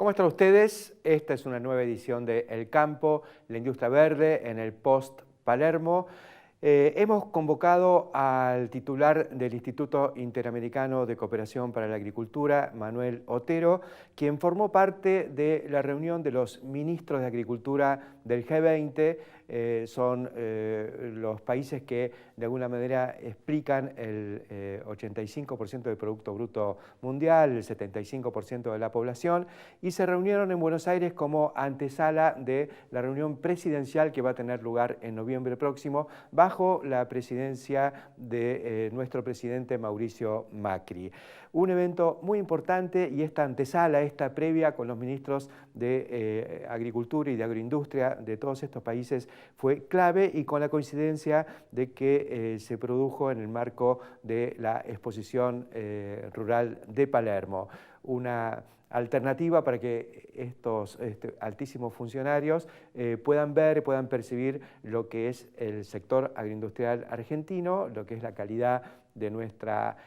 ¿Cómo están ustedes? Esta es una nueva edición de El Campo, la industria verde en el Post Palermo. Hemos convocado al titular del Instituto Interamericano de Cooperación para la Agricultura, Manuel Otero, quien formó parte de la reunión de los ministros de Agricultura del G20. Son los países que de alguna manera explican el 85% del Producto Bruto Mundial, el 75% de la población, y se reunieron en Buenos Aires como antesala de la reunión presidencial que va a tener lugar en noviembre próximo, bajo la presidencia de nuestro presidente Mauricio Macri. Un evento muy importante, y esta antesala, esta previa con los ministros de Agricultura y de Agroindustria de todos estos países fue clave, y con la coincidencia de que se produjo en el marco de la exposición rural de Palermo. Una alternativa para que estos altísimos funcionarios puedan ver, puedan percibir lo que es el sector agroindustrial argentino, lo que es la calidad de nuestra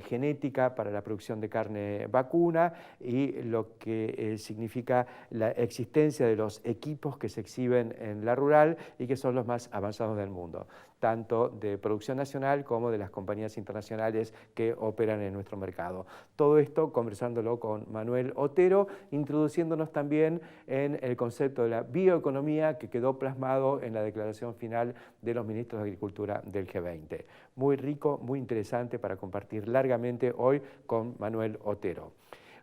genética para la producción de carne vacuna y lo que significa la existencia de los equipos que se exhiben en la rural y que son los más avanzados del mundo, tanto de producción nacional como de las compañías internacionales que operan en nuestro mercado. Todo esto conversándolo con Manuel Otero, introduciéndonos también en el concepto de la bioeconomía que quedó plasmado en la declaración final de los ministros de Agricultura del G20. Muy rico, muy interesante para compartir largamente hoy con Manuel Otero.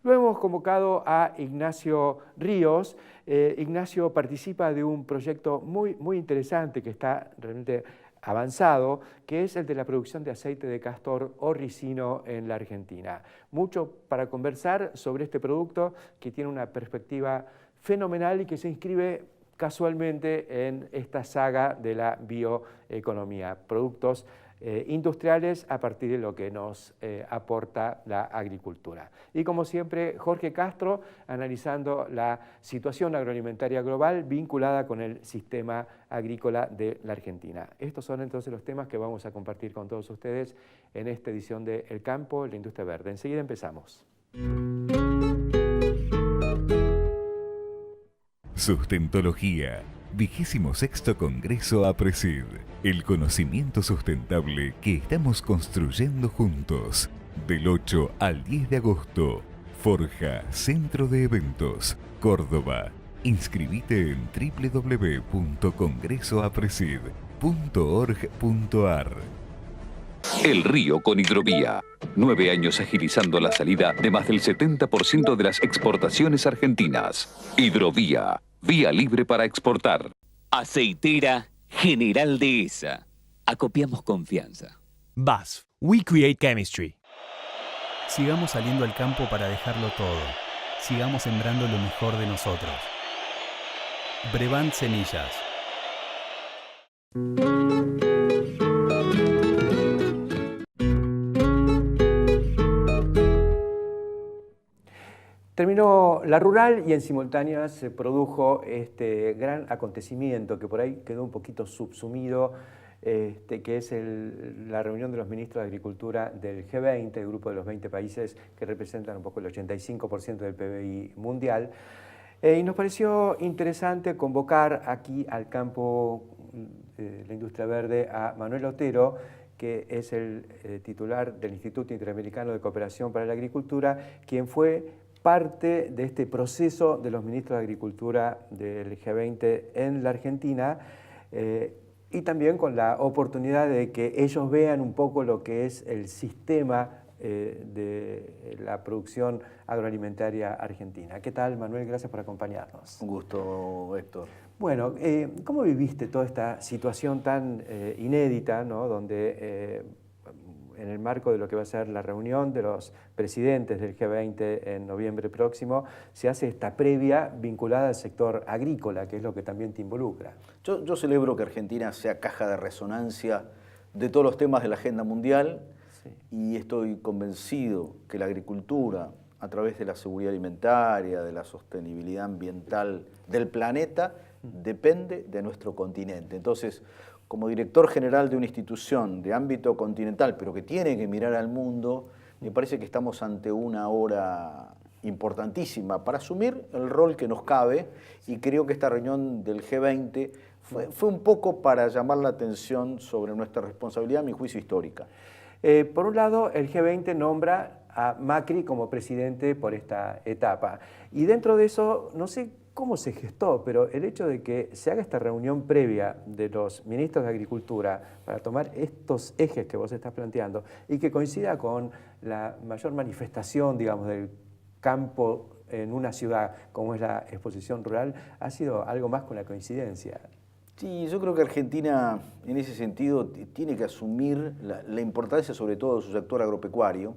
Luego hemos convocado a Ignacio Ríos. Ignacio participa de un proyecto muy interesante que está realmente avanzado, que es el de la producción de aceite de castor o ricino en la Argentina. Mucho para conversar sobre este producto que tiene una perspectiva fenomenal y que se inscribe casualmente en esta saga de la bioeconomía. Productos industriales a partir de lo que nos aporta la agricultura. Y como siempre, Jorge Castro analizando la situación agroalimentaria global vinculada con el sistema agrícola de la Argentina. Estos son entonces los temas que vamos a compartir con todos ustedes en esta edición de El Campo, la industria verde. Enseguida empezamos. Sustentología, 26º Congreso APRESID. El conocimiento sustentable que estamos construyendo juntos. Del 8 al 10 de agosto. Forja, Centro de Eventos, Córdoba. Inscribite en www.congresoapresid.org.ar. El Río con Hidrovía. 9 años agilizando la salida de más del 70% de las exportaciones argentinas. Hidrovía, vía libre para exportar. Aceitera General Dehesa. Acopiamos confianza. BASF. We create chemistry. Sigamos saliendo al campo para dejarlo todo. Sigamos sembrando lo mejor de nosotros. Brevant Semillas. Terminó la rural y en simultánea se produjo este gran acontecimiento que por ahí quedó un poquito subsumido, que es la reunión de los ministros de Agricultura del G20, el grupo de los 20 países que representan un poco el 85% del PBI mundial. Y nos pareció interesante convocar aquí al campo de la industria verde a Manuel Otero, que es el titular del Instituto Interamericano de Cooperación para la Agricultura, quien fue parte de este proceso de los ministros de Agricultura del G20 en la Argentina, y también con la oportunidad de que ellos vean un poco lo que es el sistema de la producción agroalimentaria argentina. ¿Qué tal, Manuel? Gracias por acompañarnos. Un gusto, Héctor. Bueno, ¿cómo viviste toda esta situación tan inédita, ¿no? Donde en el marco de lo que va a ser la reunión de los presidentes del G20 en noviembre próximo, se hace esta previa vinculada al sector agrícola, que es lo que también te involucra? Yo celebro que Argentina sea caja de resonancia de todos los temas de la agenda mundial, sí, y estoy convencido que la agricultura, a través de la seguridad alimentaria, de la sostenibilidad ambiental del planeta, depende de nuestro continente. Entonces, como director general de una institución de ámbito continental, pero que tiene que mirar al mundo, me parece que estamos ante una hora importantísima para asumir el rol que nos cabe, y creo que esta reunión del G20 fue un poco para llamar la atención sobre nuestra responsabilidad, a mi juicio, histórica. Por un lado, el G20 nombra a Macri como presidente por esta etapa, y dentro de eso, no sé cómo se gestó, pero el hecho de que se haga esta reunión previa de los ministros de Agricultura para tomar estos ejes que vos estás planteando y que coincida con la mayor manifestación, digamos, del campo en una ciudad como es la exposición rural, ha sido algo más con la coincidencia. Sí, yo creo que Argentina en ese sentido tiene que asumir la importancia sobre todo de su sector agropecuario,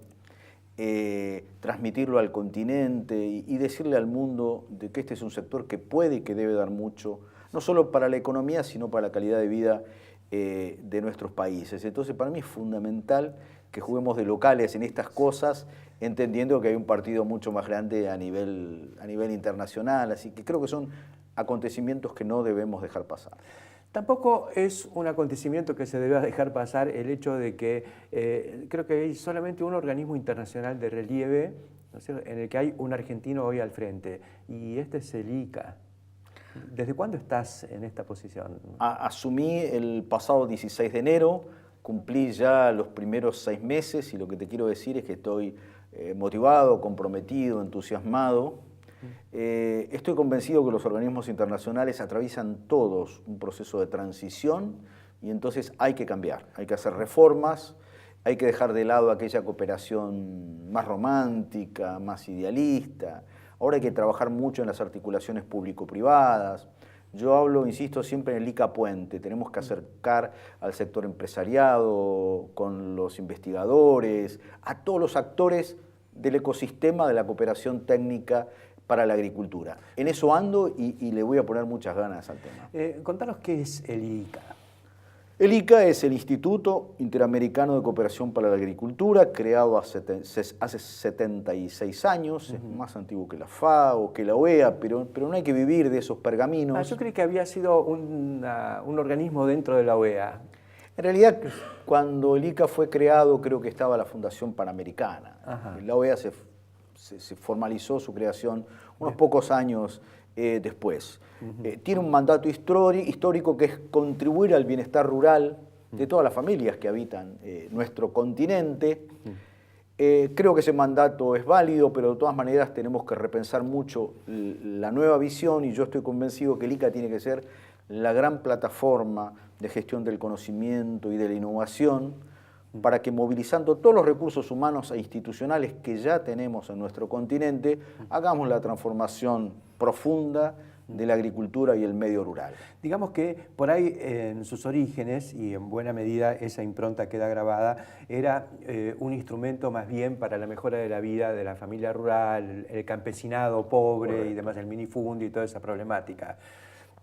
transmitirlo al continente y decirle al mundo de que este es un sector que puede y que debe dar mucho, no solo para la economía, sino para la calidad de vida de nuestros países. Entonces, para mí es fundamental que juguemos de locales en estas cosas, entendiendo que hay un partido mucho más grande a nivel internacional, así que creo que son acontecimientos que no debemos dejar pasar. Tampoco es un acontecimiento que se deba dejar pasar el hecho de que creo que hay solamente un organismo internacional de relieve, ¿no es cierto?, en el que hay un argentino hoy al frente, y este es el ICA. ¿Desde cuándo estás en esta posición? Asumí el pasado 16 de enero, cumplí ya los primeros 6 meses, y lo que te quiero decir es que estoy motivado, comprometido, entusiasmado. Estoy convencido que los organismos internacionales atraviesan todos un proceso de transición, y entonces hay que cambiar, hay que hacer reformas, hay que dejar de lado aquella cooperación más romántica, más idealista. Ahora hay que trabajar mucho en las articulaciones público-privadas. Yo hablo, insisto, siempre en el ICA Puente. Tenemos que acercar al sector empresariado, con los investigadores, a todos los actores del ecosistema de la cooperación técnica para la agricultura. En eso ando y le voy a poner muchas ganas al tema. Contanos qué es el ICA. El ICA es el Instituto Interamericano de Cooperación para la Agricultura, creado hace 76 años, es más antiguo que la FAO, que la OEA, pero no hay que vivir de esos pergaminos. Yo creí que había sido un organismo dentro de la OEA. En realidad, cuando el ICA fue creado, creo que estaba la Fundación Panamericana. Ajá. La OEA se formalizó su creación unos pocos años después. Tiene un mandato histórico que es contribuir al bienestar rural de todas las familias que habitan nuestro continente. Creo que ese mandato es válido, pero de todas maneras tenemos que repensar mucho la nueva visión, y yo estoy convencido que el ICA tiene que ser la gran plataforma de gestión del conocimiento y de la innovación, para que, movilizando todos los recursos humanos e institucionales que ya tenemos en nuestro continente, hagamos la transformación profunda de la agricultura y el medio rural. Digamos que por ahí en sus orígenes, y en buena medida esa impronta queda grabada, era un instrumento más bien para la mejora de la vida de la familia rural, el campesinado pobre. Correcto. Y demás, el minifundio y toda esa problemática.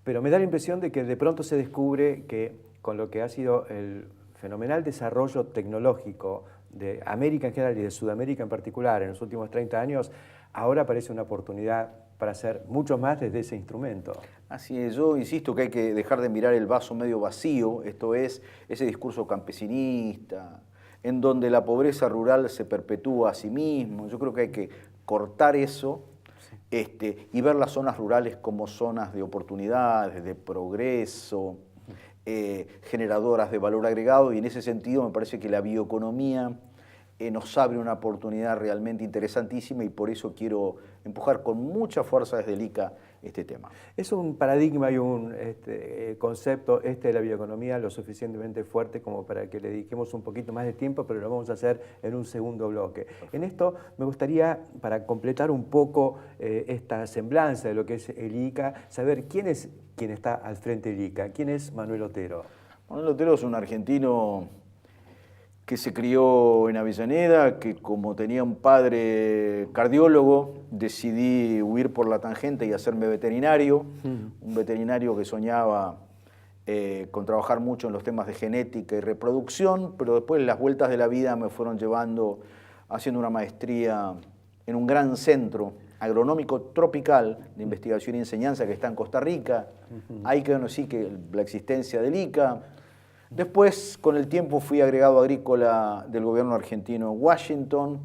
Pero me da la impresión de que de pronto se descubre que con lo que ha sido el fenomenal desarrollo tecnológico de América en general y de Sudamérica en particular en los últimos 30 años, ahora aparece una oportunidad para hacer mucho más desde ese instrumento. Así es, yo insisto que hay que dejar de mirar el vaso medio vacío, esto es, ese discurso campesinista, en donde la pobreza rural se perpetúa a sí mismo. Yo creo que hay que cortar eso, y ver las zonas rurales como zonas de oportunidades, de progreso, generadoras de valor agregado, y en ese sentido me parece que la bioeconomía nos abre una oportunidad realmente interesantísima, y por eso quiero empujar con mucha fuerza desde el ICA este tema. Es un paradigma y un concepto de la bioeconomía lo suficientemente fuerte como para que le dediquemos un poquito más de tiempo, pero lo vamos a hacer en un segundo bloque. Perfecto. En esto me gustaría, para completar un poco esta semblanza de lo que es el ICA, saber quién es quien está al frente del ICA. ¿Quién es Manuel Otero? Manuel Otero es un argentino que se crió en Avellaneda, que como tenía un padre cardiólogo, decidí huir por la tangente y hacerme veterinario, un veterinario que soñaba con trabajar mucho en los temas de genética y reproducción, pero después las vueltas de la vida me fueron llevando haciendo una maestría en un gran centro agronómico tropical de investigación y enseñanza que está en Costa Rica. Ahí conocí la existencia del ICA. Después, con el tiempo, fui agregado agrícola del gobierno argentino en Washington,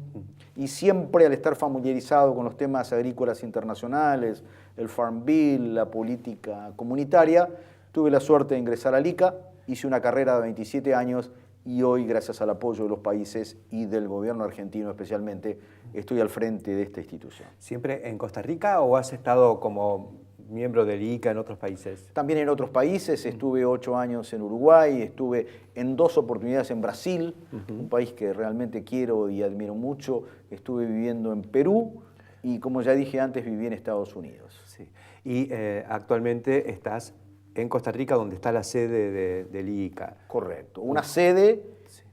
y siempre al estar familiarizado con los temas agrícolas internacionales, el Farm Bill, la política comunitaria, tuve la suerte de ingresar al ICA, hice una carrera de 27 años y hoy, gracias al apoyo de los países y del gobierno argentino especialmente, estoy al frente de esta institución. ¿Siempre en Costa Rica o has estado como miembro del ICA en otros países? También en otros países, estuve 8 años en Uruguay, estuve en 2 oportunidades en Brasil, un país que realmente quiero y admiro mucho, estuve viviendo en Perú y, como ya dije antes, viví en Estados Unidos. Sí. Y actualmente estás en Costa Rica, donde está la sede del ICA. Correcto, una sede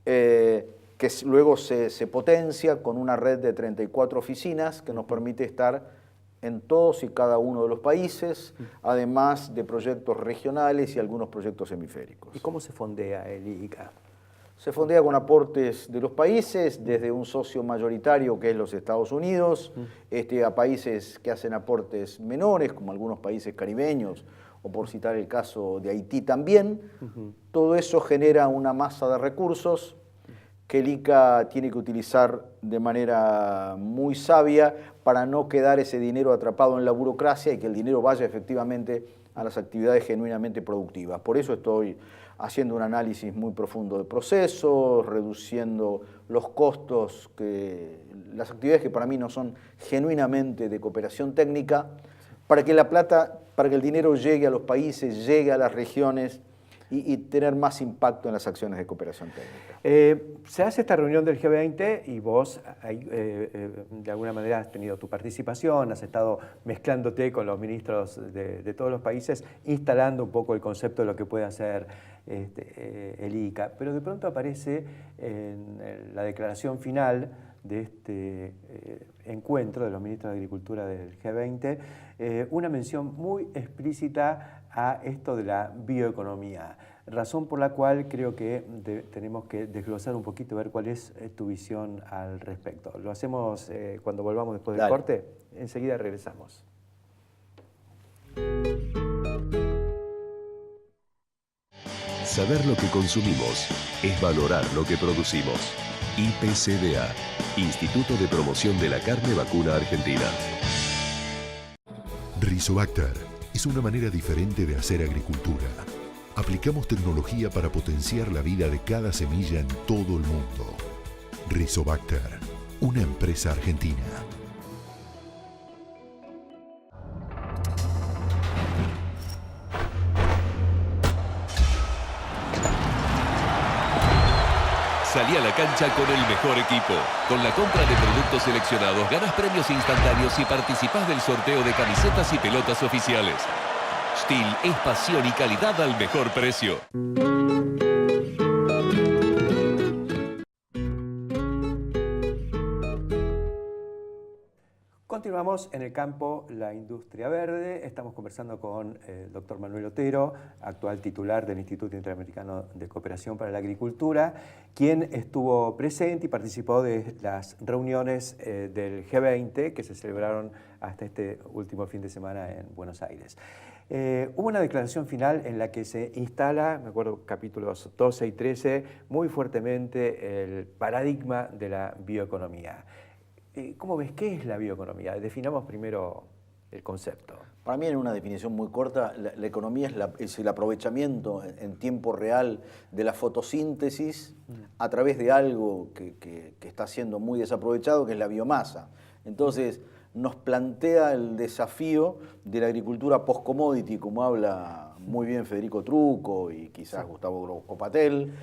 que luego se potencia con una red de 34 oficinas que nos permite estar en todos y cada uno de los países, además de proyectos regionales y algunos proyectos hemisféricos. ¿Y cómo se fondea el ICA? Se fondea con aportes de los países, desde un socio mayoritario que es los Estados Unidos, a países que hacen aportes menores, como algunos países caribeños, o por citar el caso de Haití también. Todo eso genera una masa de recursos que el ICA tiene que utilizar de manera muy sabia para no quedar ese dinero atrapado en la burocracia y que el dinero vaya efectivamente a las actividades genuinamente productivas. Por eso estoy haciendo un análisis muy profundo de procesos, reduciendo los costos, las actividades que para mí no son genuinamente de cooperación técnica, para que el dinero llegue a los países, llegue a las regiones y tener más impacto en las acciones de cooperación técnica. Se hace esta reunión del G20 y vos de alguna manera has tenido tu participación, has estado mezclándote con los ministros de todos los países, instalando un poco el concepto de lo que puede hacer el ICA, pero de pronto aparece en la declaración final de este encuentro de los ministros de Agricultura del G20 una mención muy explícita a esto de la bioeconomía, razón por la cual creo que tenemos que desglosar un poquito, ver cuál es tu visión al respecto. Lo hacemos cuando volvamos después del corte, enseguida regresamos. Saber lo que consumimos es valorar lo que producimos. IPCBA, Instituto de Promoción de la Carne Vacuna Argentina. Rizobacter es una manera diferente de hacer agricultura. Aplicamos tecnología para potenciar la vida de cada semilla en todo el mundo. Rizobacter, una empresa argentina. Salí a la cancha con el mejor equipo. Con la compra de productos seleccionados ganas premios instantáneos y participás del sorteo de camisetas y pelotas oficiales. Stihl es pasión y calidad al mejor precio. Continuamos en el campo La Industria Verde. Estamos conversando con el doctor Manuel Otero, actual titular del Instituto Interamericano de Cooperación para la Agricultura, quien estuvo presente y participó de las reuniones del G20 que se celebraron hasta este último fin de semana en Buenos Aires. Hubo una declaración final en la que se instala, me acuerdo capítulos 12 y 13, muy fuertemente el paradigma de la bioeconomía. ¿Cómo ves qué es la bioeconomía? Definamos primero el concepto. Para mí, en una definición muy corta, la economía es el aprovechamiento en tiempo real de la fotosíntesis a través de algo que está siendo muy desaprovechado, que es la biomasa. Entonces, nos plantea el desafío de la agricultura post-commodity, como habla muy bien Federico Trucco y quizás Gustavo Copatel.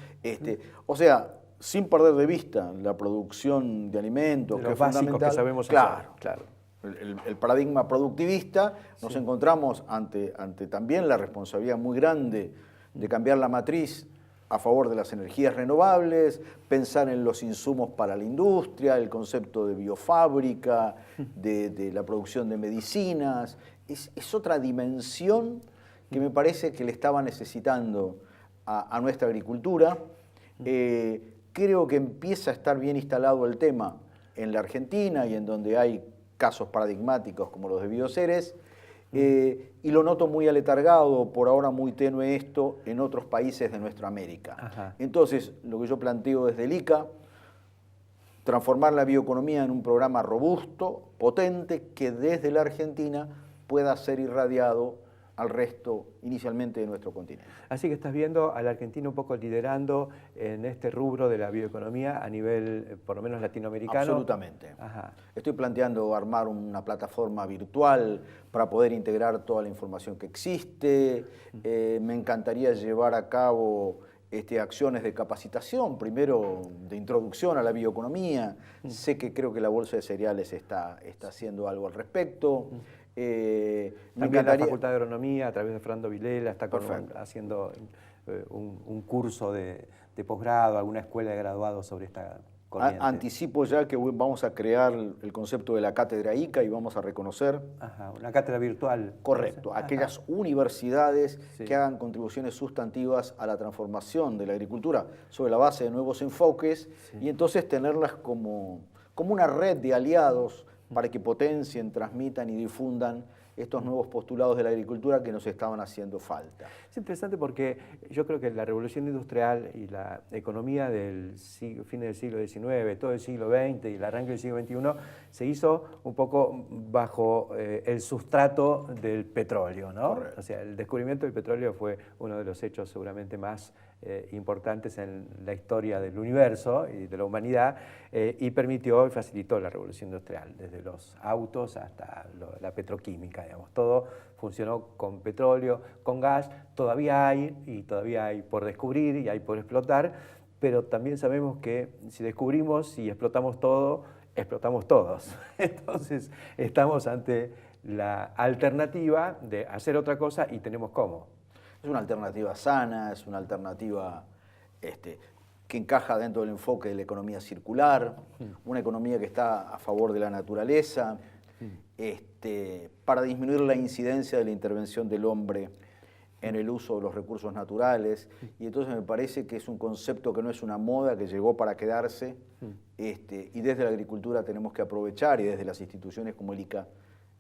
O sea, sin perder de vista la producción de alimentos, que es fundamental, que sabemos hacer. Claro. El paradigma productivista, nos encontramos ante también la responsabilidad muy grande de cambiar la matriz a favor de las energías renovables, pensar en los insumos para la industria, el concepto de biofábrica, de la producción de medicinas. Es otra dimensión que me parece que le estaba necesitando a nuestra agricultura. Creo que empieza a estar bien instalado el tema en la Argentina y en donde hay casos paradigmáticos como los de Bioceres, y lo noto muy aletargado, por ahora muy tenue esto, en otros países de nuestra América. Entonces, lo que yo planteo desde el ICA, transformar la bioeconomía en un programa robusto, potente, que desde la Argentina pueda ser irradiado al resto, inicialmente, de nuestro continente. Así que estás viendo a la Argentina un poco liderando en este rubro de la bioeconomía a nivel, por lo menos, latinoamericano. Absolutamente. Ajá. Estoy planteando armar una plataforma virtual para poder integrar toda la información que existe. Me encantaría llevar a cabo acciones de capacitación, primero de introducción a la bioeconomía. Sé que creo que la Bolsa de Cereales está haciendo algo al respecto. También la Facultad de Agronomía, a través de Fernando Vilela, está haciendo un curso de posgrado, alguna escuela de graduados sobre esta corriente. Anticipo ya que vamos a crear el concepto de la cátedra ICA y vamos a reconocer... una cátedra virtual. Correcto, aquellas universidades que hagan contribuciones sustantivas a la transformación de la agricultura sobre la base de nuevos enfoques y entonces tenerlas como una red de aliados para que potencien, transmitan y difundan estos nuevos postulados de la agricultura que nos estaban haciendo falta. Es interesante porque yo creo que la revolución industrial y la economía del fin del siglo XIX, todo el siglo XX y el arranque del siglo XXI se hizo un poco bajo el sustrato del petróleo, ¿no? Correcto. O sea, el descubrimiento del petróleo fue uno de los hechos seguramente más importantes en la historia del universo y de la humanidad y permitió y facilitó la revolución industrial, desde los autos hasta la petroquímica, digamos. Todo funcionó con petróleo, con gas, todavía hay por descubrir y hay por explotar, pero también sabemos que si descubrimos y explotamos todo, explotamos todos. Entonces estamos ante la alternativa de hacer otra cosa y tenemos cómo. Es una alternativa sana, es una alternativa que encaja dentro del enfoque de la economía circular, una economía que está a favor de la naturaleza, para disminuir la incidencia de la intervención del hombre en el uso de los recursos naturales. Y entonces me parece que es un concepto que no es una moda, que llegó para quedarse, y desde la agricultura tenemos que aprovechar, y desde las instituciones como el ICA,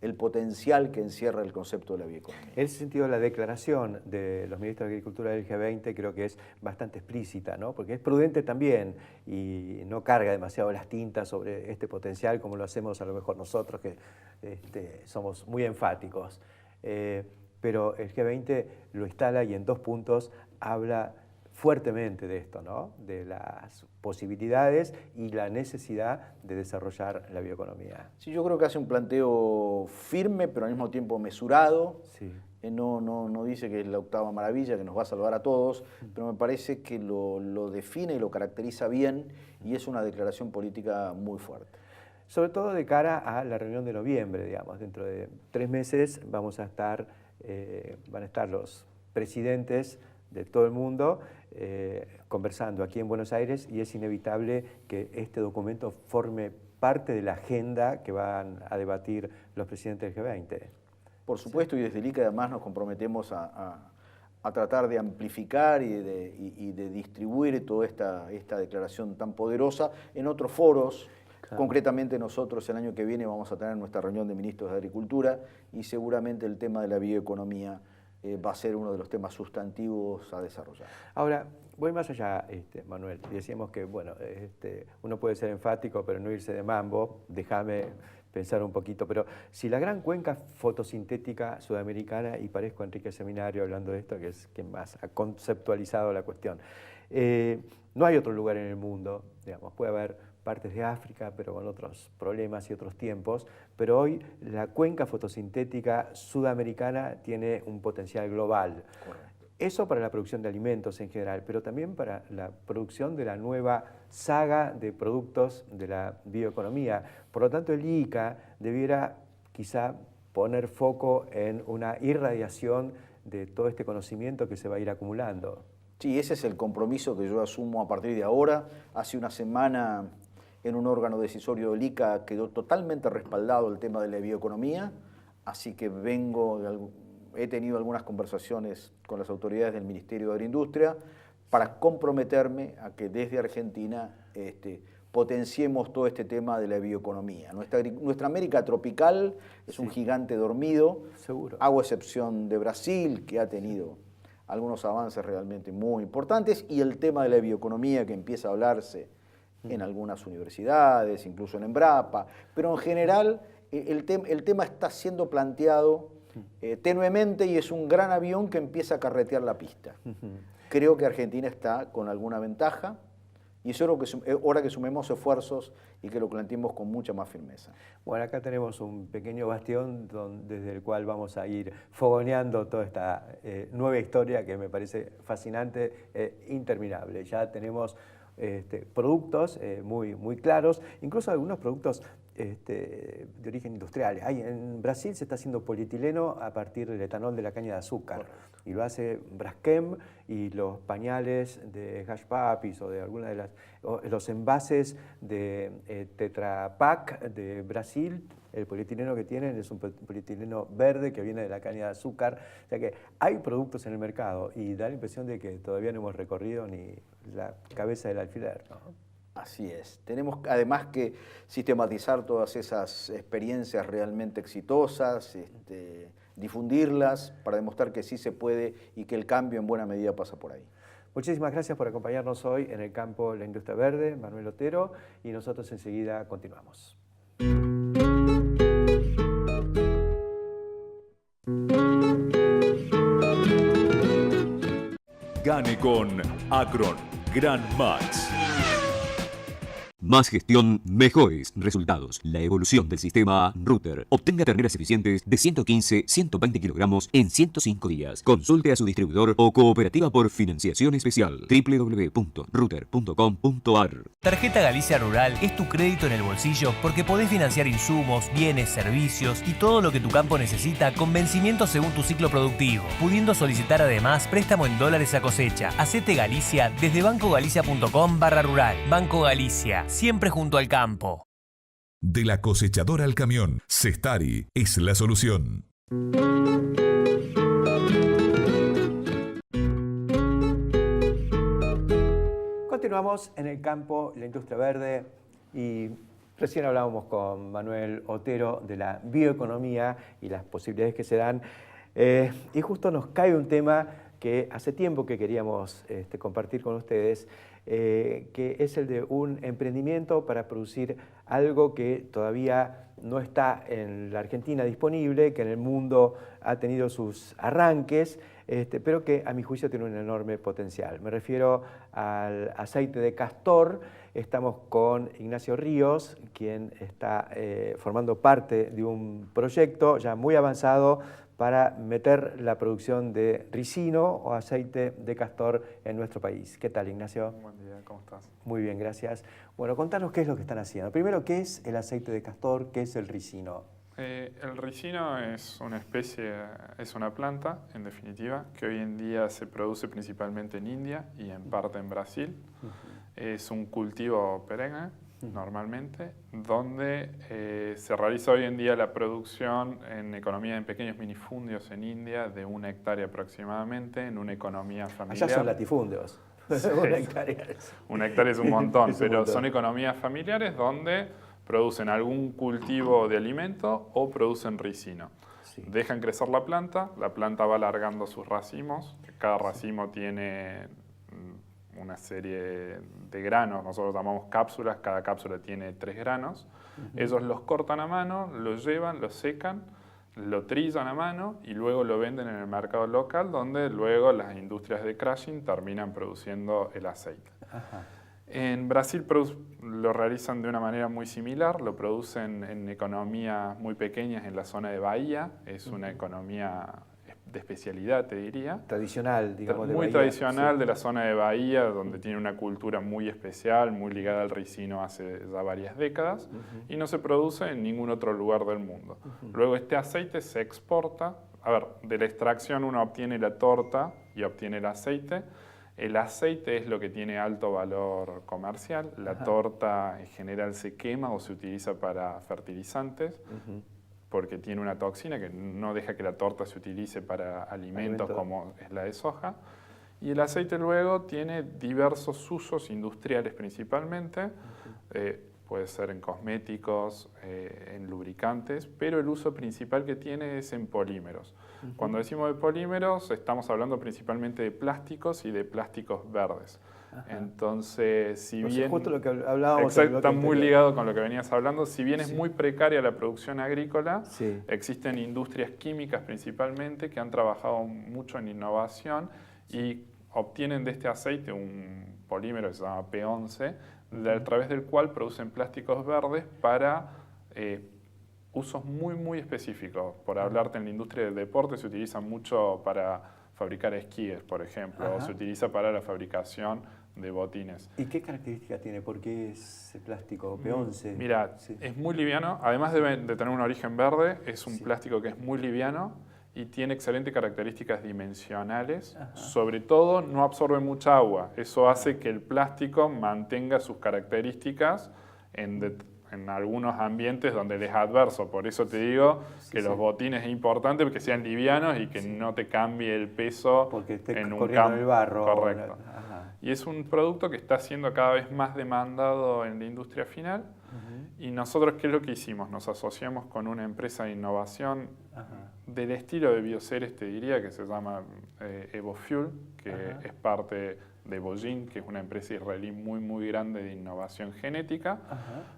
el potencial que encierra el concepto de la bioeconomía. En ese sentido, la declaración de los ministros de Agricultura del G20 creo que es bastante explícita, ¿no? Porque es prudente también y no carga demasiado las tintas sobre este potencial como lo hacemos a lo mejor nosotros, que somos muy enfáticos. Pero el G20 lo instala y en 2 puntos habla fuertemente de esto, ¿no? De las posibilidades y la necesidad de desarrollar la bioeconomía. Sí, yo creo que hace un planteo firme, pero al mismo tiempo mesurado. Sí. No dice que es la octava maravilla, que nos va a salvar a todos, pero me parece que lo define y lo caracteriza bien y es una declaración política muy fuerte. Sobre todo de cara a la reunión de noviembre, digamos. Dentro de 3 meses van a estar los presidentes de todo el mundo conversando aquí en Buenos Aires y es inevitable que este documento forme parte de la agenda que van a debatir los presidentes del G20. Por supuesto, y desde el ICA además nos comprometemos a tratar de amplificar y de distribuir toda esta declaración tan poderosa en otros foros. Claro. Concretamente nosotros el año que viene vamos a tener nuestra reunión de ministros de Agricultura y seguramente el tema de la bioeconomía va a ser uno de los temas sustantivos a desarrollar. Ahora, voy más allá, Manuel, y decíamos que bueno, uno puede ser enfático pero no irse de mambo, déjame pensar un poquito, pero si la gran cuenca fotosintética sudamericana, y parezco Enrique Seminario hablando de esto, que es quien más ha conceptualizado la cuestión, no hay otro lugar en el mundo, digamos, puede haber partes de África, pero con otros problemas y otros tiempos, pero hoy la cuenca fotosintética sudamericana tiene un potencial global. Correcto. Eso para la producción de alimentos en general, pero también para la producción de la nueva saga de productos de la bioeconomía. Por lo tanto, el ICA debiera quizá poner foco en una irradiación de todo este conocimiento que se va a ir acumulando. Sí, ese es el compromiso que yo asumo a partir de ahora. Hace una semana en un órgano decisorio del ICA quedó totalmente respaldado el tema de la bioeconomía, así que he tenido algunas conversaciones con las autoridades del Ministerio de Agroindustria para comprometerme a que desde Argentina potenciemos todo este tema de la bioeconomía. Nuestra América tropical es un gigante dormido. Seguro. Hago excepción de Brasil, que ha tenido algunos avances realmente muy importantes, y el tema de la bioeconomía que empieza a hablarse en algunas universidades, incluso en Embrapa, pero en general el tema está siendo planteado tenuemente y es un gran avión que empieza a carretear la pista. Creo que Argentina está con alguna ventaja y es hora que sumemos esfuerzos y que lo planteemos con mucha más firmeza. Bueno, acá tenemos un pequeño bastión desde el cual vamos a ir fogoneando toda esta nueva historia que me parece fascinante e interminable. Ya tenemos productos muy claros, incluso algunos productos de origen industrial. En Brasil se está haciendo polietileno a partir del etanol de la caña de azúcar. Correcto. Y lo hace Braskem, y los pañales de Hush Puppies o de alguna de los envases de Tetra Pak de Brasil, el polietileno que tienen es un polietileno verde que viene de la caña de azúcar. O sea que hay productos en el mercado y da la impresión de que todavía no hemos recorrido ni la cabeza del alfiler, ¿no? Así es. Tenemos además que sistematizar todas esas experiencias realmente exitosas, difundirlas para demostrar que sí se puede y que el cambio en buena medida pasa por ahí. Muchísimas gracias por acompañarnos hoy en el campo de la industria verde, Manuel Otero, y nosotros enseguida continuamos. Gane con Acron Gran Max. Más gestión, mejores resultados. La evolución del sistema Router. Obtenga terneras eficientes de 115-120 kilogramos en 105 días. Consulte a su distribuidor o cooperativa por financiación especial. www.router.com.ar. Tarjeta Galicia Rural es tu crédito en el bolsillo porque podés financiar insumos, bienes, servicios y todo lo que tu campo necesita con vencimiento según tu ciclo productivo, pudiendo solicitar además préstamo en dólares a cosecha. Hacete Galicia desde bancogalicia.com/rural. Banco Galicia. Siempre junto al campo. De la cosechadora al camión, Cestari es la solución. Continuamos en el campo, la industria verde, y recién hablábamos con Manuel Otero de la bioeconomía y las posibilidades que se dan. Y justo nos cae un tema que hace tiempo que queríamos compartir con ustedes, que es el de un emprendimiento para producir algo que todavía no está en la Argentina disponible, que en el mundo ha tenido sus arranques, pero que a mi juicio tiene un enorme potencial. Me refiero al aceite de castor. Estamos con Ignacio Ríos, quien está formando parte de un proyecto ya muy avanzado para meter la producción de ricino o aceite de castor en nuestro país. ¿Qué tal, Ignacio? Buen día, ¿cómo estás? Muy bien, gracias. Bueno, contanos qué es lo que están haciendo. Primero, ¿qué es el aceite de castor? ¿Qué es el ricino? El ricino es una especie, es una planta, en definitiva, que hoy en día se produce principalmente en India y en parte en Brasil. Es un cultivo perenne, normalmente, donde se realiza hoy en día la producción en economía en pequeños minifundios en India de 1 hectárea aproximadamente, en una economía familiar. Allá son latifundios. Sí, 1 hectárea. 1 hectárea es un montón, pero son economías familiares donde producen algún cultivo de alimento o producen ricino. Sí. Dejan crecer la planta va alargando sus racimos, cada racimo tiene una serie de granos, nosotros llamamos cápsulas, cada cápsula tiene 3 granos. Ellos los cortan a mano, los llevan, los secan, lo trillan a mano y luego lo venden en el mercado local, donde luego las industrias de crushing terminan produciendo el aceite. Ajá. En Brasil lo realizan de una manera muy similar, lo producen en economías muy pequeñas en la zona de Bahía, es una economía de especialidad, te diría. Tradicional, digamos, de Muy Bahía. tradicional, sí. De la zona de Bahía, donde tiene una cultura muy especial, muy ligada al ricino hace ya varias décadas, y no se produce en ningún otro lugar del mundo. Luego este aceite se exporta, a ver, de la extracción uno obtiene la torta y obtiene el aceite. El aceite es lo que tiene alto valor comercial, la torta en general se quema o se utiliza para fertilizantes, porque tiene una toxina que no deja que la torta se utilice para alimentos como es la de soja. Y el aceite luego tiene diversos usos industriales principalmente, puede ser en cosméticos, en lubricantes, pero el uso principal que tiene es en polímeros. Cuando decimos de polímeros estamos hablando principalmente de plásticos y de plásticos verdes. Entonces, si bien... justo lo que hablábamos... Exacto, está muy ligado con lo que venías hablando. Si bien es muy precaria la producción agrícola, existen industrias químicas principalmente que han trabajado mucho en innovación y obtienen de este aceite un polímero que se llama P11, a través del cual producen plásticos verdes para usos muy específicos. Por hablarte, en la industria del deporte se utiliza mucho para fabricar esquíes, por ejemplo, o se utiliza para la fabricación de botines. ¿Y qué característica tiene? ¿Por qué es plástico P11? Mira, es muy liviano, además de tener un origen verde, es un plástico que es muy liviano y tiene excelentes características dimensionales. Sobre todo, no absorbe mucha agua. Eso hace que el plástico mantenga sus características en algunos ambientes donde les es adverso. Por eso te digo que los botines es importante que sean livianos y que no te cambie el peso en un campo. El barro. Correcto. Y es un producto que está siendo cada vez más demandado en la industria final. Y nosotros, ¿qué es lo que hicimos? Nos asociamos con una empresa de innovación del estilo de Bioceres, te diría, que se llama EvoFuel, que es parte de Bojin, que es una empresa israelí muy grande de innovación genética,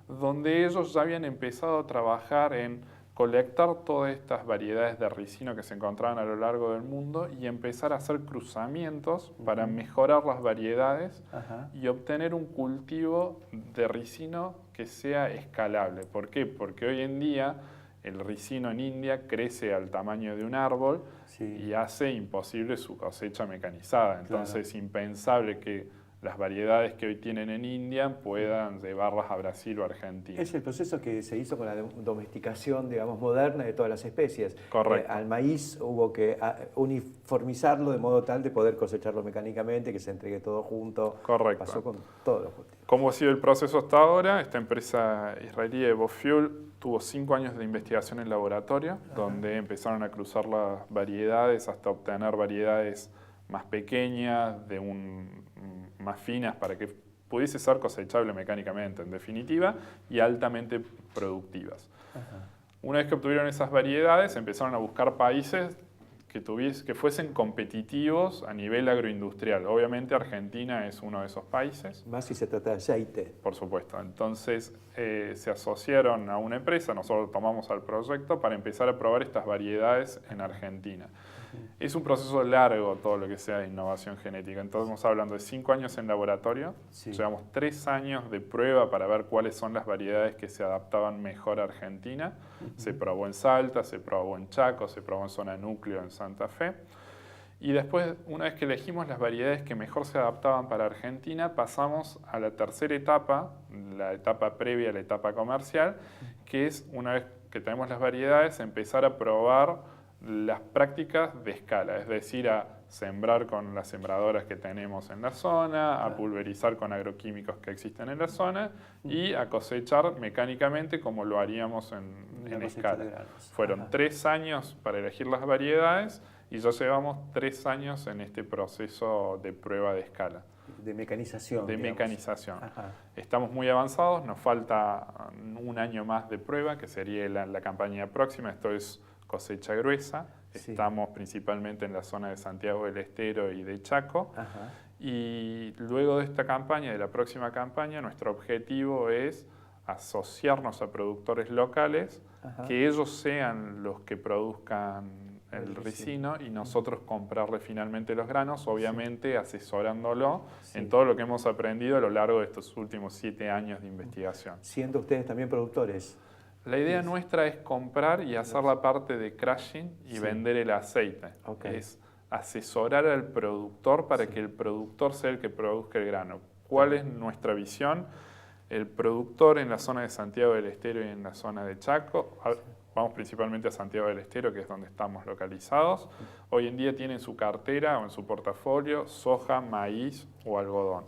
donde ellos ya habían empezado a trabajar en colectar todas estas variedades de ricino que se encontraban a lo largo del mundo y empezar a hacer cruzamientos para mejorar las variedades y obtener un cultivo de ricino que sea escalable. ¿Por qué? Porque hoy en día el ricino en India crece al tamaño de un árbol y hace imposible su cosecha mecanizada. Entonces es impensable que las variedades que hoy tienen en India puedan llevarlas a Brasil o Argentina. Es el proceso que se hizo con la domesticación, digamos, moderna de todas las especies. Correcto. Al maíz hubo que uniformizarlo de modo tal de poder cosecharlo mecánicamente, que se entregue todo junto. Correcto. Pasó con todos los cultivos. ¿Cómo ha sido el proceso hasta ahora? Esta empresa israelí EvoFuel tuvo 5 años de investigación en laboratorio, donde empezaron a cruzar las variedades hasta obtener variedades más pequeñas, más finas, para que pudiese ser cosechable mecánicamente, en definitiva, y altamente productivas. Una vez que obtuvieron esas variedades, empezaron a buscar países que fuesen competitivos a nivel agroindustrial. Obviamente Argentina es uno de esos países. Más si se trata de aceite. Por supuesto. Entonces se asociaron a una empresa, nosotros tomamos al proyecto para empezar a probar estas variedades en Argentina. Es un proceso largo todo lo que sea de innovación genética. Entonces estamos hablando de 5 años en laboratorio, llevamos 3 años de prueba para ver cuáles son las variedades que se adaptaban mejor a Argentina. Se probó en Salta, se probó en Chaco, se probó en zona núcleo en Santa Fe. Y después, una vez que elegimos las variedades que mejor se adaptaban para Argentina, pasamos a la tercera etapa, la etapa previa a la etapa comercial, que es, una vez que tenemos las variedades, empezar a probar las prácticas de escala, es decir, a sembrar con las sembradoras que tenemos en la zona, a pulverizar con agroquímicos que existen en la zona y a cosechar mecánicamente como lo haríamos en escala. Fueron 3 años para elegir las variedades y ya llevamos 3 años en este proceso de prueba de escala. De mecanización. De mecanización. Estamos muy avanzados, nos falta 1 año más de prueba, que sería la campaña próxima. Esto es cosecha gruesa. Estamos principalmente en la zona de Santiago del Estero y de Chaco. Y luego de esta campaña, de la próxima campaña, nuestro objetivo es asociarnos a productores locales, que ellos sean los que produzcan el ricino y nosotros comprarle finalmente los granos, obviamente asesorándolo en todo lo que hemos aprendido a lo largo de estos últimos 7 años de investigación. ¿Siendo ustedes también productores? La idea nuestra es comprar y hacer la parte de crushing y vender el aceite. Es asesorar al productor para que el productor sea el que produzca el grano. ¿Cuál es nuestra visión? El productor en la zona de Santiago del Estero y en la zona de Chaco, vamos principalmente a Santiago del Estero, que es donde estamos localizados, hoy en día tiene en su cartera o en su portafolio soja, maíz o algodón.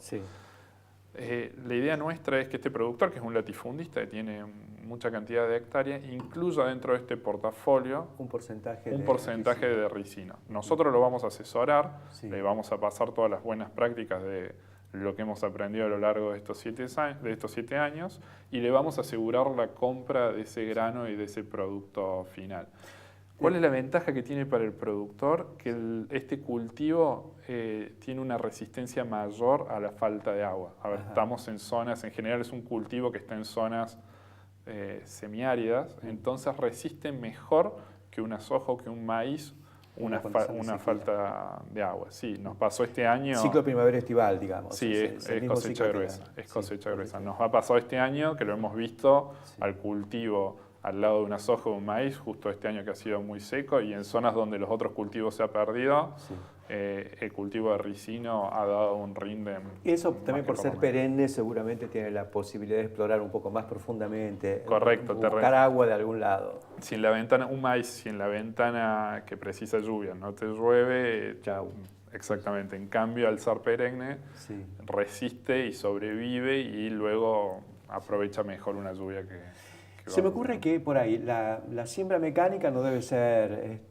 La idea nuestra es que este productor, que es un latifundista que tiene mucha cantidad de hectáreas, incluya dentro de este portafolio un porcentaje de ricino. Nosotros lo vamos a asesorar, le vamos a pasar todas las buenas prácticas de lo que hemos aprendido a lo largo de estos 7 años y le vamos a asegurar la compra de ese grano y de ese producto final. ¿Cuál es la ventaja que tiene para el productor? Que este cultivo tiene una resistencia mayor a la falta de agua. A ver, estamos en zonas, en general es un cultivo que está en zonas semiáridas, entonces resiste mejor que una soja o que un maíz una falta de agua. Sí, nos pasó este año... Ciclo primavera-estival, digamos. Sí, es cosecha gruesa. Es cosecha gruesa. Nos ha pasado este año que lo hemos visto al cultivo al lado de una soja o un maíz, justo este año que ha sido muy seco, y en zonas donde los otros cultivos se ha perdido, el cultivo de ricino ha dado un rinde. Y eso también por ser perenne seguramente tiene la posibilidad de explorar un poco más profundamente. Correcto. Buscar agua de algún lado. Si en la ventana, un maíz, si en la ventana que precisa lluvia no te llueve, chau. Exactamente. En cambio, al ser perenne, resiste y sobrevive y luego aprovecha mejor una lluvia que se me ocurre que por ahí la siembra mecánica no debe ser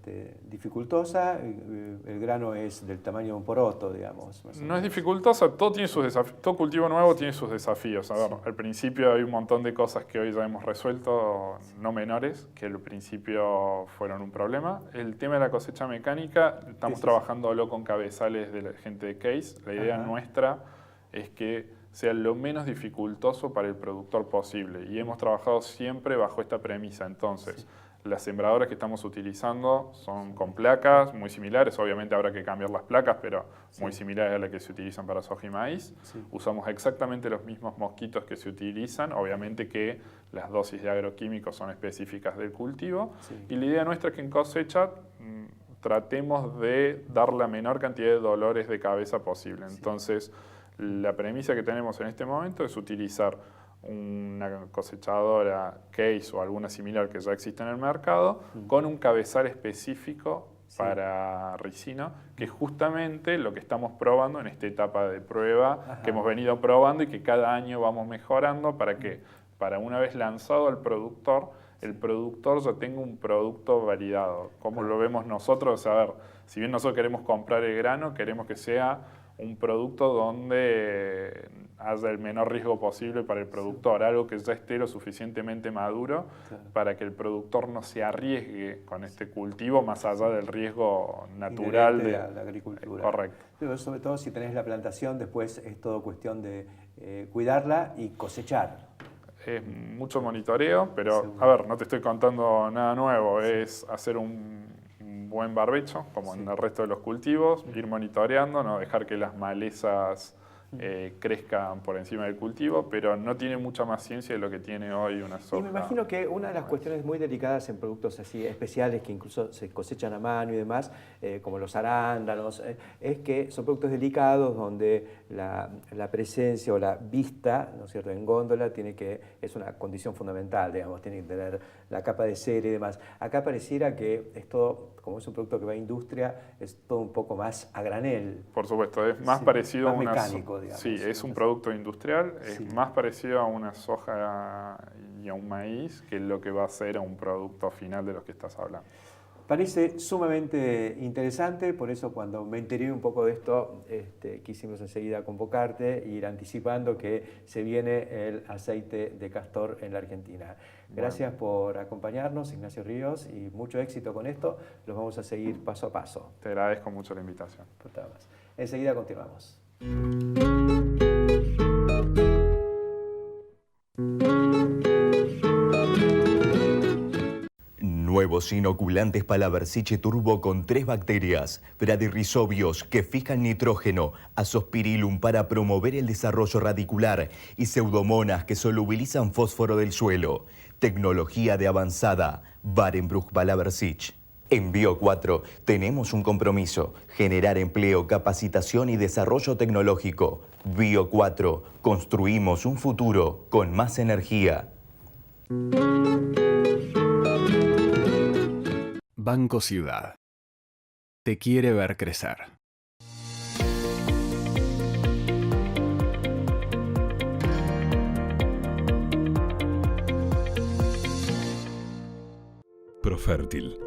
dificultosa, el grano es del tamaño de un poroto, digamos. No es dificultosa, todo tiene sus desafíos, todo cultivo nuevo tiene sus desafíos. A ver, al principio hay un montón de cosas que hoy ya hemos resuelto, no menores, que al principio fueron un problema. El tema de la cosecha mecánica, estamos trabajándolo con cabezales de la gente de Case. La idea nuestra es que sea lo menos dificultoso para el productor posible. Y hemos trabajado siempre bajo esta premisa. Entonces, las sembradoras que estamos utilizando son con placas muy similares. Obviamente habrá que cambiar las placas, pero muy similares a las que se utilizan para soja y maíz. Usamos exactamente los mismos mosquitos que se utilizan. Obviamente que las dosis de agroquímicos son específicas del cultivo. Y la idea nuestra es que en cosecha tratemos de dar la menor cantidad de dolores de cabeza posible. Entonces, la premisa que tenemos en este momento es utilizar una cosechadora Case o alguna similar que ya existe en el mercado con un cabezal específico para ricino, que es justamente lo que estamos probando en esta etapa de prueba que hemos venido probando y que cada año vamos mejorando para que, para una vez lanzado al productor, el productor ya tenga un producto validado. Como lo vemos nosotros, a ver, si bien nosotros queremos comprar el grano, queremos que sea un producto donde haya el menor riesgo posible para el productor, algo que ya esté lo suficientemente maduro para que el productor no se arriesgue con este cultivo más allá del riesgo natural de la agricultura. Correcto. Pero sobre todo si tenés la plantación, después es todo cuestión de cuidarla y cosechar. Es mucho monitoreo, pero a ver, no te estoy contando nada nuevo, es hacer un buen barbecho, como en el resto de los cultivos, ir monitoreando, no dejar que las malezas crezcan por encima del cultivo, pero no tiene mucha más ciencia de lo que tiene hoy una soja. Y me imagino que una de las cuestiones muy delicadas en productos así especiales que incluso se cosechan a mano y demás, como los arándanos, es que son productos delicados donde la presencia o la vista, ¿no es cierto?, en góndola es una condición fundamental, digamos, tiene que tener la capa de cera y demás. Acá pareciera que es todo, como es un producto que va a industria, es todo un poco más a granel. Por supuesto, es más parecido más a una mecánico, digamos. Sí, es un producto industrial, es más parecido a una soja y a un maíz que lo que va a ser a un producto final de los que estás hablando. Parece sumamente interesante, por eso cuando me enteré un poco de esto, quisimos enseguida convocarte e ir anticipando que se viene el aceite de castor en la Argentina. Gracias por acompañarnos, Ignacio Ríos, y mucho éxito con esto. Los vamos a seguir paso a paso. Te agradezco mucho la invitación. Enseguida continuamos. Nuevos inoculantes Palaversiche Turbo con 3 bacterias, bradyrizobios que fijan nitrógeno, azospirillum para promover el desarrollo radicular y pseudomonas que solubilizan fósforo del suelo. Tecnología de avanzada, Barenbruch Palaversiche. En Bio4 tenemos un compromiso, generar empleo, capacitación y desarrollo tecnológico. Bio4, construimos un futuro con más energía. Banco Ciudad. Te quiere ver crecer. Profértil.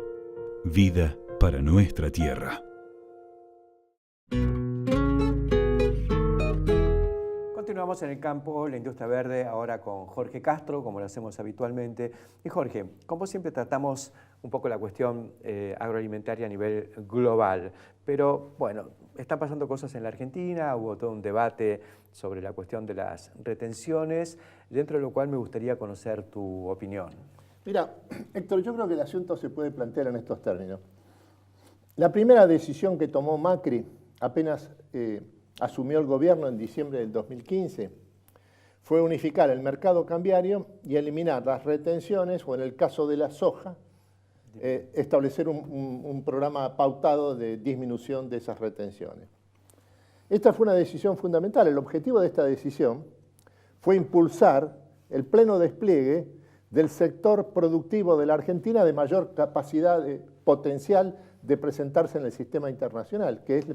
Vida para nuestra tierra. Continuamos Continuamos en el campo, la industria verde, ahora con Jorge Castro, como lo hacemos habitualmente. Y Jorge, como siempre tratamos un poco la cuestión agroalimentaria a nivel global, pero bueno, están pasando cosas en la Argentina, hubo todo un debate sobre la cuestión de las retenciones, dentro de lo cual me gustaría conocer tu opinión. Mira, Héctor, yo creo que el asunto se puede plantear en estos términos. La primera decisión que tomó Macri, apenas asumió el gobierno en diciembre del 2015, fue unificar el mercado cambiario y eliminar las retenciones, o en el caso de la soja, establecer un programa pautado de disminución de esas retenciones. Esta fue una decisión fundamental. El objetivo de esta decisión fue impulsar el pleno despliegue del sector productivo de la Argentina de mayor capacidad potencial de presentarse en el sistema internacional, que es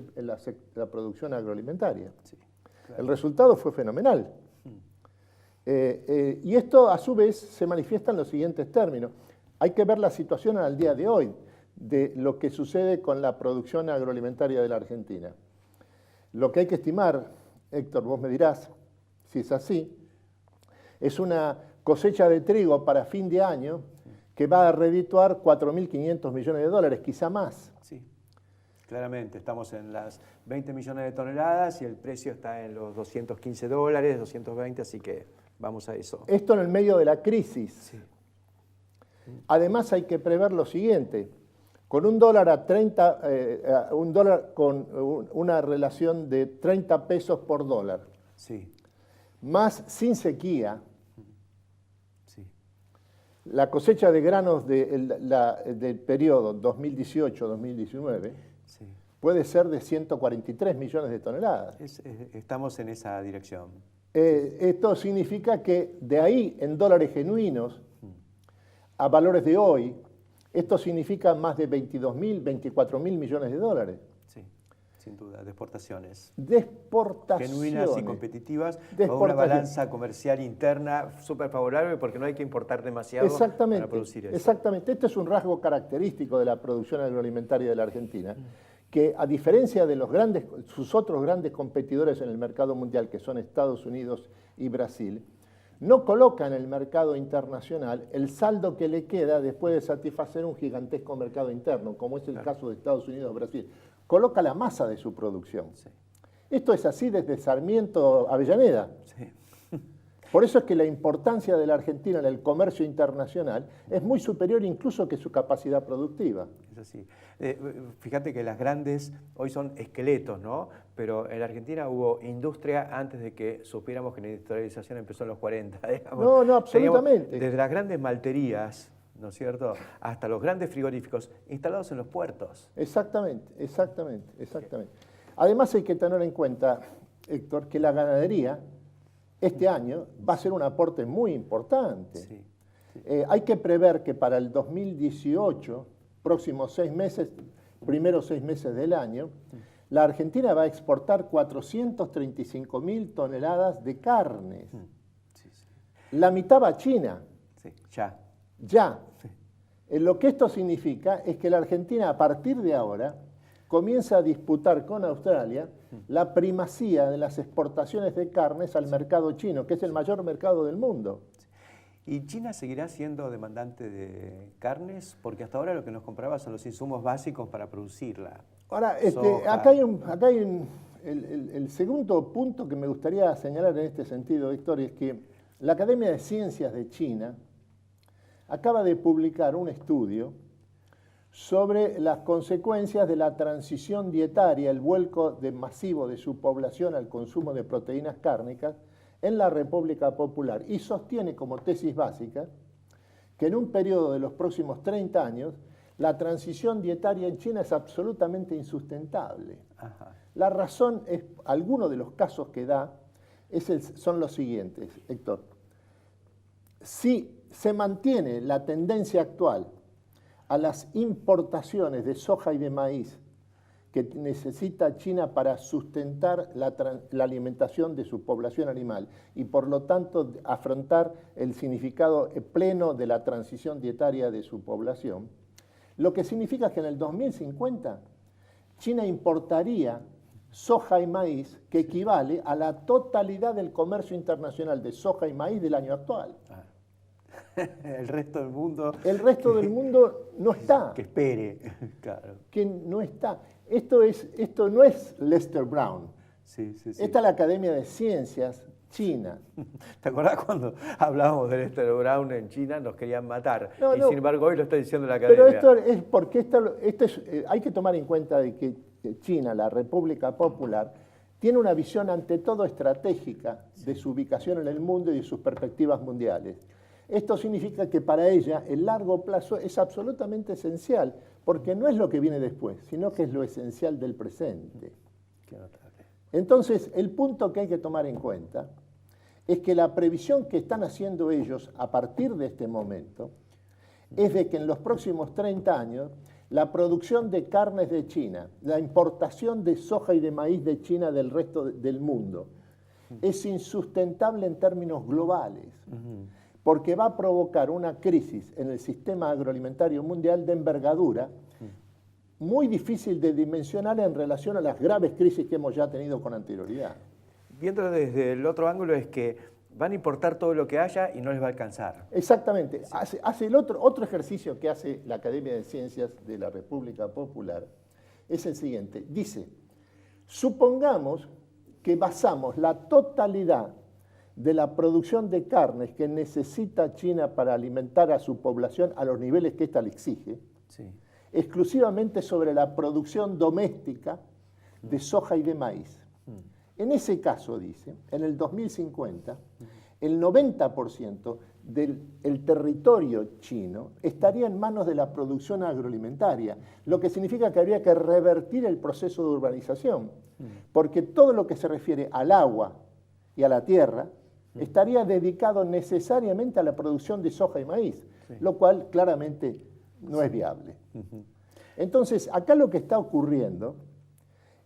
la producción agroalimentaria. Sí, claro. El resultado fue fenomenal. Y esto, a su vez, se manifiesta en los siguientes términos. Hay que ver la situación al día de hoy de lo que sucede con la producción agroalimentaria de la Argentina. Lo que hay que estimar, Héctor, vos me dirás, si es así, es una cosecha de trigo para fin de año que va a redituar 4.500 millones de dólares, quizá más. Sí, claramente, estamos en las 20 millones de toneladas y el precio está en los $215, 220, así que vamos a eso. Esto en el medio de la crisis. Sí. Además hay que prever lo siguiente, con un dólar con una relación de 30 pesos por dólar, sí, más sin sequía, la cosecha de granos del periodo 2018-2019 sí, puede ser de 143 millones de toneladas. Estamos en esa dirección. Esto significa que de ahí, en dólares genuinos, a valores de hoy, esto significa más de 22.000, 24.000 millones de dólares. Sí, sin duda, de exportaciones. De exportaciones. Genuinas y competitivas, con una balanza comercial interna súper favorable porque no hay que importar demasiado para producir eso. Exactamente, este es un rasgo característico de la producción agroalimentaria de la Argentina, que a diferencia de sus otros grandes competidores en el mercado mundial, que son Estados Unidos y Brasil, no coloca en el mercado internacional el saldo que le queda después de satisfacer un gigantesco mercado interno, como es el caso de Estados Unidos o Brasil. Coloca la masa de su producción. Sí. Esto es así desde Sarmiento a Avellaneda. Sí. Por eso es que la importancia de la Argentina en el comercio internacional es muy superior incluso que su capacidad productiva. Es así. Fíjate que las grandes hoy son esqueletos, ¿no? Pero en la Argentina hubo industria antes de que supiéramos que la industrialización empezó en los 40. Digamos. No, absolutamente. Teníamos desde las grandes malterías, ¿no es cierto?, hasta los grandes frigoríficos instalados en los puertos. Exactamente. Además hay que tener en cuenta, Héctor, que la ganadería este año va a ser un aporte muy importante. Sí, sí. Hay que prever que para el 2018, próximos 6 meses, primeros 6 meses del año, la Argentina va a exportar 435.000 toneladas de carnes. Sí, sí. La mitad va a China. Sí, ya. Sí. Lo que esto significa es que la Argentina, a partir de ahora, comienza a disputar con Australia la primacía de las exportaciones de carnes al mercado chino, que es el mayor mercado del mundo. ¿Y China seguirá siendo demandante de carnes? Porque hasta ahora lo que nos compraba son los insumos básicos para producirla. Ahora, acá hay el segundo punto que me gustaría señalar en este sentido, Héctor, es que la Academia de Ciencias de China acaba de publicar un estudio sobre las consecuencias de la transición dietaria, el vuelco masivo de su población al consumo de proteínas cárnicas en la República Popular, y sostiene como tesis básica que en un periodo de los próximos 30 años la transición dietaria en China es absolutamente insustentable. Ajá. La razón es, algunos de los casos que da son los siguientes, Héctor. Si se mantiene la tendencia actual a las importaciones de soja y de maíz que necesita China para sustentar la alimentación de su población animal y por lo tanto afrontar el significado pleno de la transición dietaria de su población, lo que significa que en el 2050 China importaría soja y maíz, que equivale a la totalidad del comercio internacional de soja y maíz del año actual. El resto del mundo... El resto del mundo no está. Que espere, claro. Que no está. Esto no es Lester Brown. Sí. Esta es la Academia de Ciencias China. ¿Te acordás cuando hablábamos de Lester Brown en China? Nos querían matar. No, sin embargo, hoy lo está diciendo la Academia. Pero esto es porque hay que tomar en cuenta de que China, la República Popular, tiene una visión ante todo estratégica de su ubicación en el mundo y de sus perspectivas mundiales. Esto significa que para ella el largo plazo es absolutamente esencial, porque no es lo que viene después, sino que es lo esencial del presente. Qué notable. Entonces, el punto que hay que tomar en cuenta es que la previsión que están haciendo ellos a partir de este momento es de que en los próximos 30 años la producción de carnes de China, la importación de soja y de maíz de China del resto del mundo, es insustentable en términos globales, porque va a provocar una crisis en el sistema agroalimentario mundial de envergadura muy difícil de dimensionar en relación a las graves crisis que hemos ya tenido con anterioridad. Viéndolo desde el otro ángulo es que van a importar todo lo que haya y no les va a alcanzar. Exactamente. Hace el otro ejercicio que hace la Academia de Ciencias de la República Popular es el siguiente. Dice, supongamos que basamos la totalidad de la producción de carnes que necesita China para alimentar a su población a los niveles que ésta le exige, exclusivamente sobre la producción doméstica de soja y de maíz. En ese caso, dice, en el 2050, el 90% del territorio chino estaría en manos de la producción agroalimentaria, lo que significa que habría que revertir el proceso de urbanización, porque todo lo que se refiere al agua y a la tierra estaría dedicado necesariamente a la producción de soja y maíz, lo cual claramente no es viable. Entonces, acá lo que está ocurriendo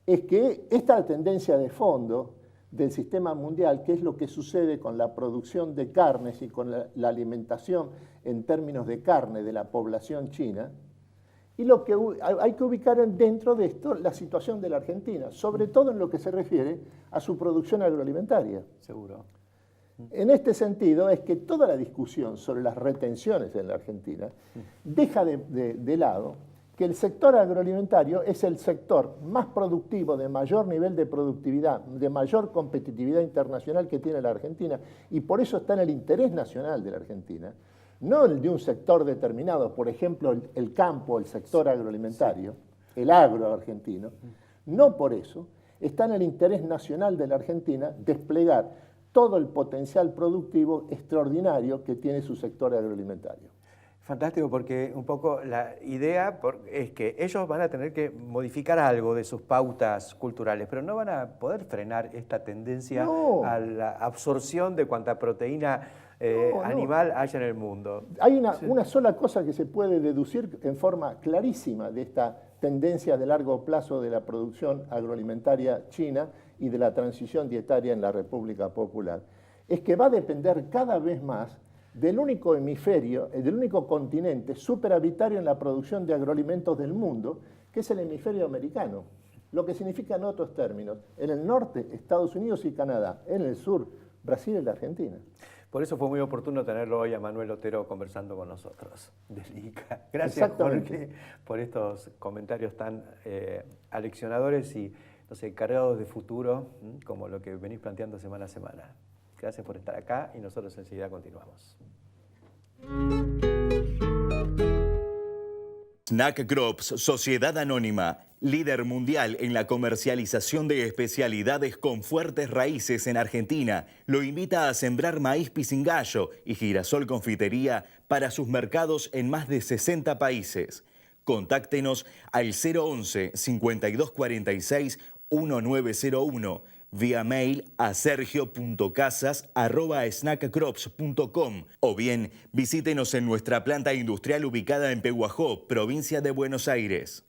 es que esta tendencia de fondo del sistema mundial, que es lo que sucede con la producción de carnes y con la alimentación en términos de carne de la población china, y lo que hay que ubicar dentro de esto la situación de la Argentina, sobre todo en lo que se refiere a su producción agroalimentaria. Seguro. En este sentido es que toda la discusión sobre las retenciones en la Argentina deja de lado que el sector agroalimentario es el sector más productivo, de mayor nivel de productividad, de mayor competitividad internacional que tiene la Argentina, y por eso está en el interés nacional de la Argentina, no el de un sector determinado, por ejemplo, el campo, el sector agroalimentario, el agro argentino, no por eso está en el interés nacional de la Argentina desplegar todo el potencial productivo extraordinario que tiene su sector agroalimentario. Fantástico, porque un poco la idea es que ellos van a tener que modificar algo de sus pautas culturales, pero no van a poder frenar esta tendencia a la absorción de cuanta proteína animal haya en el mundo. Hay una sola cosa que se puede deducir en forma clarísima de esta tendencia de largo plazo de la producción agroalimentaria china y de la transición dietaria en la República Popular, es que va a depender cada vez más del único hemisferio, del único continente superavitario en la producción de agroalimentos del mundo, que es el hemisferio americano. Lo que significa, en otros términos, en el norte, Estados Unidos y Canadá, en el sur, Brasil y la Argentina. Por eso fue muy oportuno tenerlo hoy a Manuel Otero conversando con nosotros del ICA. Gracias por estos comentarios tan aleccionadores y, no sé, cargados de futuro, como lo que venís planteando semana a semana. Gracias por estar acá y nosotros enseguida continuamos. Snack Crops, Sociedad Anónima, líder mundial en la comercialización de especialidades con fuertes raíces en Argentina, lo invita a sembrar maíz pisingallo y girasol confitería para sus mercados en más de 60 países. Contáctenos al 011 5246 1901. Vía mail a sergio.casas@snackcrops.com o bien visítenos en nuestra planta industrial ubicada en Pehuajó, provincia de Buenos Aires.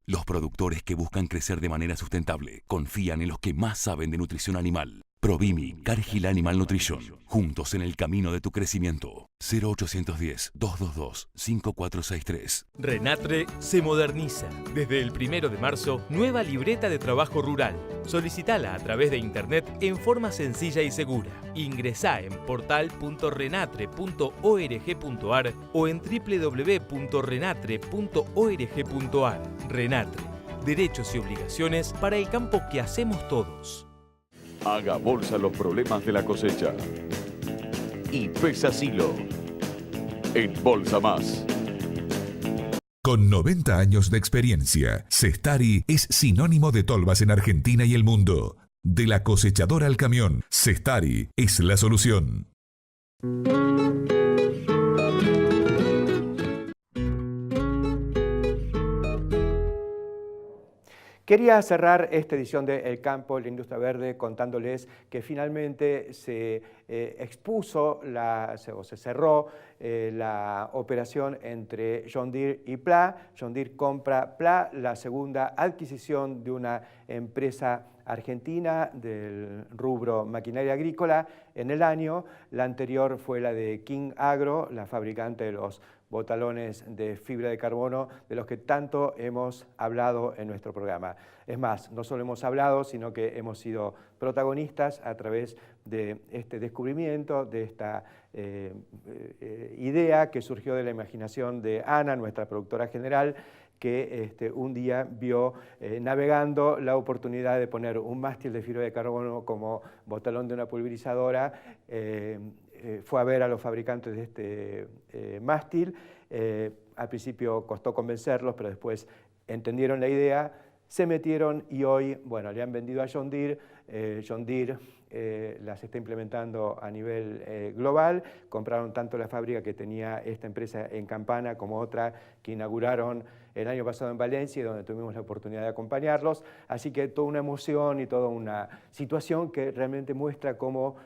Los productores que buscan crecer de manera sustentable confían en los que más saben de nutrición animal. Provimi, Cargill Animal Nutrition. Juntos en el camino de tu crecimiento. 0810-222-5463. Renatre se moderniza. Desde el 1 de marzo, nueva libreta de trabajo rural. Solicitala a través de internet en forma sencilla y segura. Ingresá en portal.renatre.org.ar o en www.renatre.org.ar. Renatre. Derechos y obligaciones para el campo que hacemos todos. Haga bolsa los problemas de la cosecha. Y Pesa Silo. En Bolsa Más. Con 90 años de experiencia, Cestari es sinónimo de tolvas en Argentina y el mundo. De la cosechadora al camión, Cestari es la solución. Quería cerrar esta edición de El Campo, la Industria Verde, contándoles que finalmente se expuso o se cerró la operación entre John Deere y PLA. John Deere compra PLA, la segunda adquisición de una empresa argentina del rubro maquinaria agrícola en el año. La anterior fue la de King Agro, la fabricante de los botalones de fibra de carbono de los que tanto hemos hablado en nuestro programa. Es más, no solo hemos hablado, sino que hemos sido protagonistas a través de este descubrimiento, de esta idea que surgió de la imaginación de Ana, nuestra productora general, que un día vio navegando la oportunidad de poner un mástil de fibra de carbono como botalón de una pulverizadora. Fue a ver a los fabricantes de este mástil. Al principio costó convencerlos, pero después entendieron la idea, se metieron y hoy, bueno, le han vendido a John Deere. John Deere las está implementando a nivel global. Compraron tanto la fábrica que tenía esta empresa en Campana como otra que inauguraron el año pasado en Valencia, donde tuvimos la oportunidad de acompañarlos. Así que toda una emoción y toda una situación que realmente muestra cómo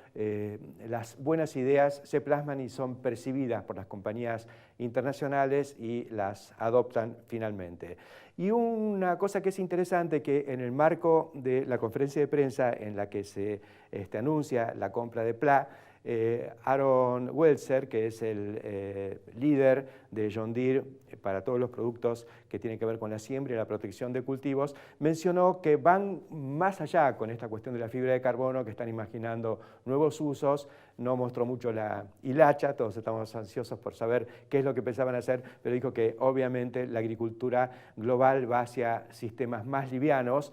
las buenas ideas se plasman y son percibidas por las compañías internacionales y las adoptan finalmente. Y una cosa que es interesante, que en el marco de la conferencia de prensa en la que se anuncia la compra de PLA, Aaron Welzer, que es el líder de John Deere para todos los productos que tienen que ver con la siembra y la protección de cultivos, mencionó que van más allá con esta cuestión de la fibra de carbono, que están imaginando nuevos usos. No mostró mucho la hilacha, todos estamos ansiosos por saber qué es lo que pensaban hacer, pero dijo que obviamente la agricultura global va hacia sistemas más livianos,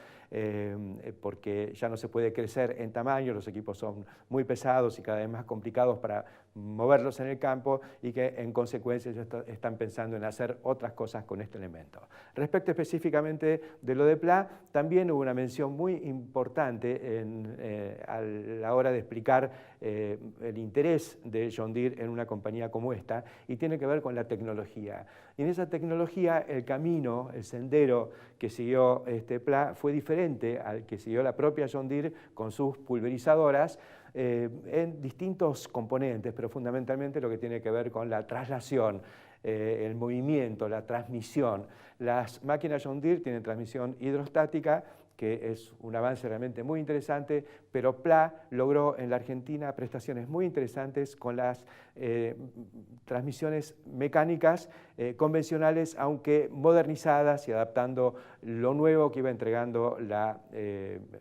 porque ya no se puede crecer en tamaño, los equipos son muy pesados y cada vez más complicados para moverlos en el campo, y que en consecuencia ellos están pensando en hacer otras cosas con este elemento. Respecto específicamente de lo de PLA, también hubo una mención muy importante a la hora de explicar el interés de John Deere en una compañía como esta, y tiene que ver con la tecnología. Y en esa tecnología el camino, el sendero que siguió PLA fue diferente al que siguió la propia John Deere con sus pulverizadoras, en distintos componentes, pero fundamentalmente lo que tiene que ver con la traslación, el movimiento, la transmisión. Las máquinas John Deere tienen transmisión hidrostática, que es un avance realmente muy interesante, pero PLA logró en la Argentina prestaciones muy interesantes con las transmisiones mecánicas convencionales, aunque modernizadas y adaptando lo nuevo que iba entregando la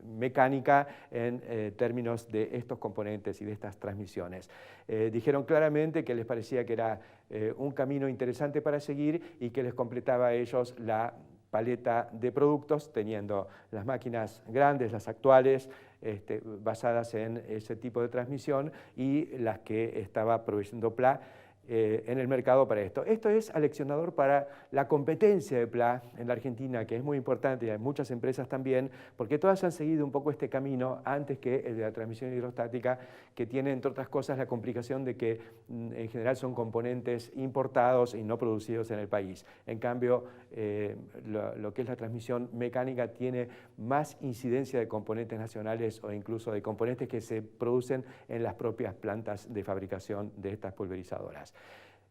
mecánica en términos de estos componentes y de estas transmisiones. Dijeron claramente que les parecía que era un camino interesante para seguir y que les completaba a ellos la paleta de productos, teniendo las máquinas grandes, las actuales, basadas en ese tipo de transmisión, y las que estaba proveyendo PLA en el mercado para esto. Esto es aleccionador para la competencia de PLA en la Argentina, que es muy importante, y hay muchas empresas también, porque todas han seguido un poco este camino antes que el de la transmisión hidrostática, que tiene, entre otras cosas, la complicación de que en general son componentes importados y no producidos en el país. En cambio, lo que es la transmisión mecánica tiene más incidencia de componentes nacionales o incluso de componentes que se producen en las propias plantas de fabricación de estas pulverizadoras.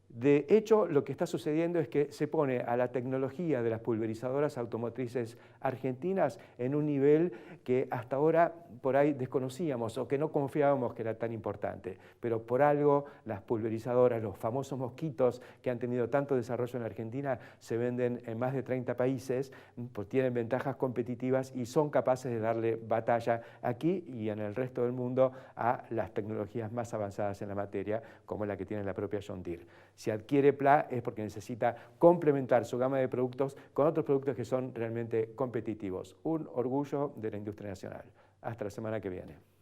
De hecho, lo que está sucediendo es que se pone a la tecnología de las pulverizadoras automotrices argentinas en un nivel que hasta ahora por ahí desconocíamos o que no confiábamos que era tan importante. Pero por algo las pulverizadoras, los famosos mosquitos que han tenido tanto desarrollo en Argentina, se venden en más de 30 países, pues tienen ventajas competitivas y son capaces de darle batalla aquí y en el resto del mundo a las tecnologías más avanzadas en la materia, como la que tiene la propia John Deere. Si adquiere PLA es porque necesita complementar su gama de productos con otros productos que son realmente competitivos. Un orgullo de la industria nacional. Hasta la semana que viene.